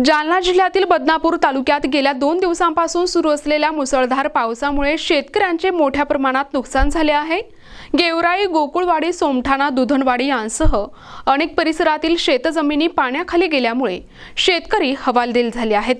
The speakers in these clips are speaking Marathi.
जालना जिल्ह्यातील बदनापूर तालुक्यात गेल्या 2 दिवसांपासून सुरू असलेल्या मुसळधार पावसामुळे शेतकऱ्यांचे मोठ्या प्रमाणात नुकसान झाले आहे। गेवराई, गोकुळवाडी, सोमठाणा, दुधनवाडी यांसह अनेक परिसरातील शेतजमिनी पाण्याखाली गेल्यामुळे शेतकरी हवालदिल झाले आहेत।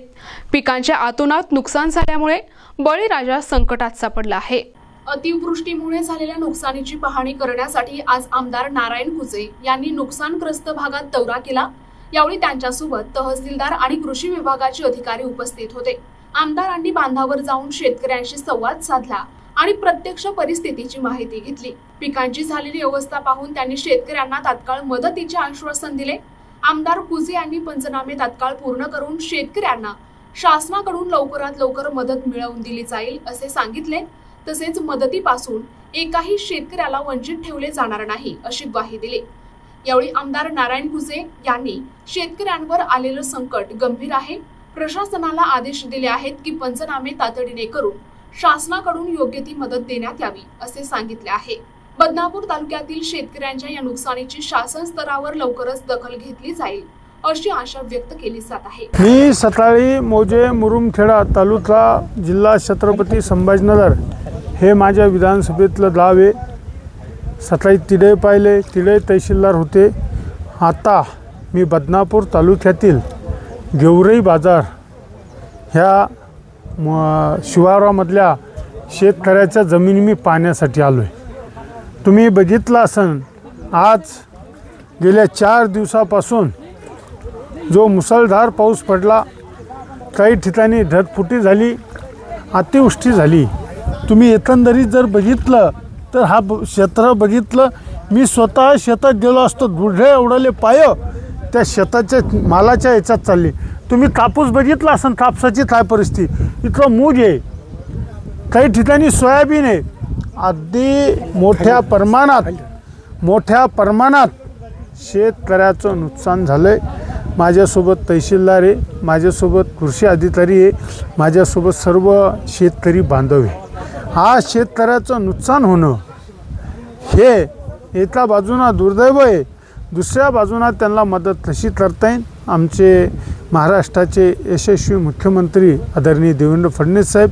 पिकांच्या अतोनात नुकसान झाल्यामुळे बळीराजा संकटात सापडला आहे। अतिवृष्टीमुळे झालेल्या नुकसानीची पाहणी करण्यासाठी आज आमदार नारायण कुजे यांनी नुकसानग्रस्त भागात दौरा केला। यावेळी त्यांच्यासोबत तहसीलदार आणि कृषी विभागाचे अधिकारी उपस्थित होते। आमदारांनी बांधावर जाऊन शेतकऱ्यांशी संवाद साधला आणि प्रत्यक्ष परिस्थितीची माहिती घेतली। पिकांची झालेली अवस्था पाहून त्यांनी शेतकऱ्यांना तात्काळ मदतीचे आश्वासन दिले। आमदार कुजे यांनी पंचनामे तात्काळ पूर्ण करून शेतकऱ्यांना शासनाकडून लवकरात लवकर मदत मिळवून दिली जाईल असे सांगितले। तसेच मदतीपासून एकाही शेतकऱ्याला वंचित ठेवले जाणार नाही अशी ग्वाही दिली। यावेळी आमदार नारायण कुजे यांनी शेतकऱ्यांवर आलेलं संकट गंभीर आहे, प्रशासनाला आदेश दिले आहेत की पंचनामे तातडीने करून शासनाकडून योग्य ती मदत देण्यात यावी असे सांगितले आहे। बदनापूर तालुक्यातील शेतकऱ्यांच्या या नुकसानीची शासन स्तरावर लवकरच दखल घेतली जाईल अशी आशा व्यक्त केली जात आहे। मी सकाळी मोजे मुरुमखेडा तालुका जिल्हा छत्रपती संभाजीनगर हे माझ्या विधानसभेतलं गाव आहे। सकाळी तिडे पाहिले, तिडे तहसीलदार होते। आता मी बदनापूर तालुक्यातील गेवराई बाजार ह्या शिवारामधल्या शेतकऱ्याच्या जमिनी मी पाहण्यासाठी आलो आहे। तुम्ही बघितलं असन, आज गेल्या 4 दिवसापासून जो मुसळधार पाऊस पडला, काही ठिकाणी ढगफुटी झाली, अतिवृष्टी झाली। तुम्ही एकंदरीत जर बघितलं तर हा क्षेत्र बघितलं, मी स्वतः शेतात गेलो असतो, गुढे एवढले पाय त्या शेताच्या मालाच्या याच्यात चालली। तुम्ही कापूस बघितला असन, कापसाची काय परिस्थिती, इतकं मूग आहे, काही ठिकाणी सोयाबीन आहे। अगदी मोठ्या प्रमाणात शेतकऱ्याचं नुकसान झालंय। माझ्यासोबत तहसीलदार आहे, माझ्यासोबत कृषी अधिकारी आहे, माझ्यासोबत सर्व शेतकरी बांधव आहे। हा शेतकऱ्याचं नुकसान होणं हे एका बाजूला दुर्दैव आहे, दुसऱ्या बाजूला त्यांना मदत कशी करता येईल। आमचे महाराष्ट्राचे यशस्वी मुख्यमंत्री आदरणीय देवेंद्र फडणवीस साहेब,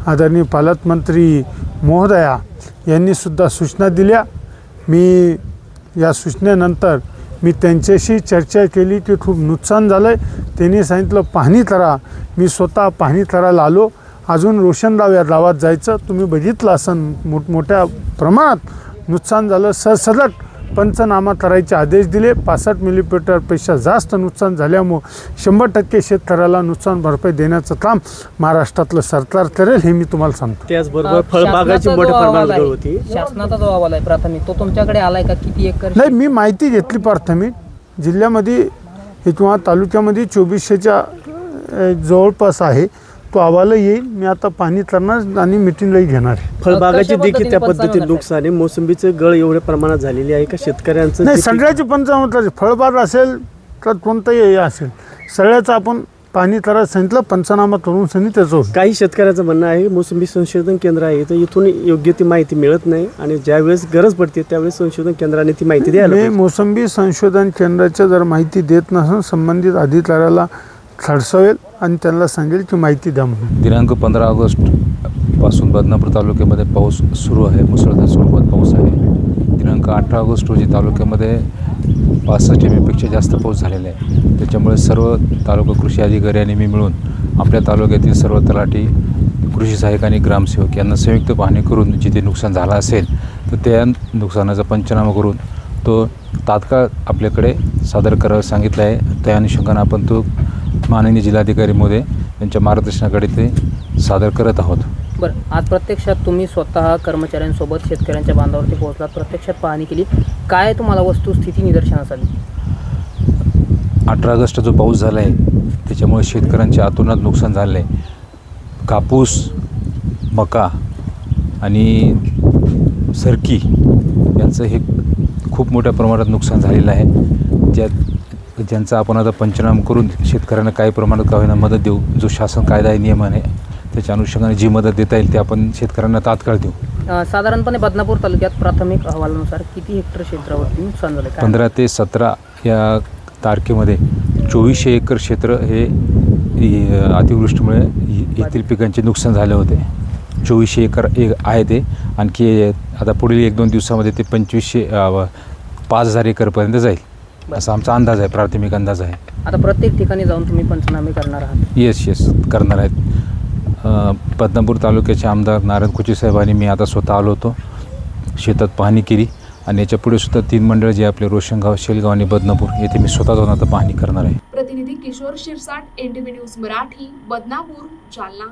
आदरणीय पालकमंत्री महोदया यांनी सुद्धा सूचना दिल्या। मी या सूचनेनंतर मी त्यांच्याशी चर्चा केली की खूप नुकसान झालं आहे। त्यांनी सांगितलं पाहणी करा। मी स्वतः पाहणी करायला आलो। अजून रोशनगाव या गावात जायचं। तुम्ही बघितलं असन, मोठ्या प्रमाणात नुकसान झालं। सरसकट पंचनामा करायचे आदेश दिले। 65 मिलीमीटरपेक्षा जास्त नुकसान झाल्यामुळे 100% शेतकऱ्याला नुकसान भरपाई देण्याचं काम महाराष्ट्रातलं सरकार करेल हे मी तुम्हाला सांगतो। त्याचबरोबर फळबागाची मोठ्या प्रमाणात होती, शासनाचा जो अहवाल आहे प्राथमिक तो तुमच्याकडे आलाय का? किती एकर? नाही, मी माहिती घेतली प्राथमिक। जिल्ह्यामध्ये किंवा तालुक्यामध्ये 2400च्या जवळपास आहे। तो अहवाल येईल, मी आता पाहणी करणार आणि मिटिंगलाही घेणार आहे। फळबागाची देखील त्या पद्धतीने नुकसान आहे। मोसंबीचे गळ एवढ्या प्रमाणात झालेली आहे का शेतकऱ्यांचं? नाही, सगळ्याची पंचनामा, फळबाग असेल तर कोणतंही असेल, सगळ्याचं आपण पाहणी करायला सांगितलं, पंचनामा करून सांगितलं त्याचं। काही शेतकऱ्यांचं म्हणणं आहे मोसंबी संशोधन केंद्र आहे, तर इथून योग्य ती माहिती मिळत नाही आणि ज्यावेळेस गरज पडते त्यावेळेस संशोधन केंद्राने ती माहिती द्यायला पाहिजे। मोसंबी संशोधन केंद्राच्या जर माहिती देत नसेल, संबंधित अधिकाऱ्याला खडसवेल आणि त्यांना सांगेल की माहिती द्या म्हणून। दिनांक 15 ऑगस्ट पासून बदनापूर तालुक्यामध्ये पाऊस सुरू आहे, मुसळधार स्वरूपात पाऊस आहे। दिनांक 18 ऑगस्ट रोजी तालुक्यामध्ये 65 मिलीपेक्षा जास्त पाऊस झालेला आहे। त्याच्यामुळे सर्व तालुका कृषी अधिकारी आणि मी मिळून आपल्या तालुक्यातील सर्व तलाठी, कृषी सहाय्यक आणि ग्रामसेवक यांना संयुक्त पाहणी करून जिथे नुकसान झालं असेल तर त्या नुकसानाचा पंचनामा करून तो तात्काळ आपल्याकडे सादर करायला सांगितलं आहे। त्या अनुषंगाने आपण तो माननीय जिल्हाधिकारी महोदय यांच्या मार्गदर्शनाकडे ते सादर करत आहोत। बरं, आज प्रत्यक्षात तुम्ही स्वतः कर्मचाऱ्यांसोबत शेतकऱ्यांच्या बांधावरती पोहोचलात, प्रत्यक्षात पाहणी केली, काय तुम्हाला वस्तुस्थिती निदर्शनास आली? 18 ऑगस्ट जो पाऊस झाला आहे त्याच्यामुळे शेतकऱ्यांच्या अतोनात नुकसान झालं आहे। कापूस, मका आणि सरकी यांचं हे खूप मोठ्या प्रमाणात नुकसान झालेलं आहे, ज्यांचा आपण आता पंचनामा करून शेतकऱ्यांना काही प्रमाणात का होईना मदत देऊ। जो शासन कायदा आहे, नियम आहे, त्याच्या अनुषंगाने जी मदत देता येईल ते आपण शेतकऱ्यांना तात्काळ देऊ। साधारणपणे बदनापूर तालुक्यात प्राथमिक अहवालानुसार किती हेक्टर क्षेत्रावरती नुकसान झाले? 15 ते 17 या तारखेमध्ये 2400 एकर क्षेत्र हे अतिवृष्टीमुळे येथील पिकांचे नुकसान झाले होते. 2400 एकर आहे ते. आणखी आता पुढील 1-2 दिवसामध्ये ते 5,000 एकरपर्यंत जाईल असा आमचा अंदाज आहे, प्राथमिक अंदाज आहे. आता प्रत्येक ठिकाणी जाऊन तुम्ही पंचनामे करणार आहात? येस करणार आहेत. बदनापूर तालुक्याचे आमदार नारायण कुचे साहेबांनी मी आता स्वतः आलो होतो, शेतात पाहणी केली. आणि याच्या पुढे सुद्धा 3 मंडळ जे आपले रोशनगाव, शेलगाव आणि बदनापूर येथे मी स्वतः जाऊन आता पाहणी करणार आहे. प्रतिनिधी किशोर शिरसाट, NTV न्यूज मराठी, बदनापूर, जालना.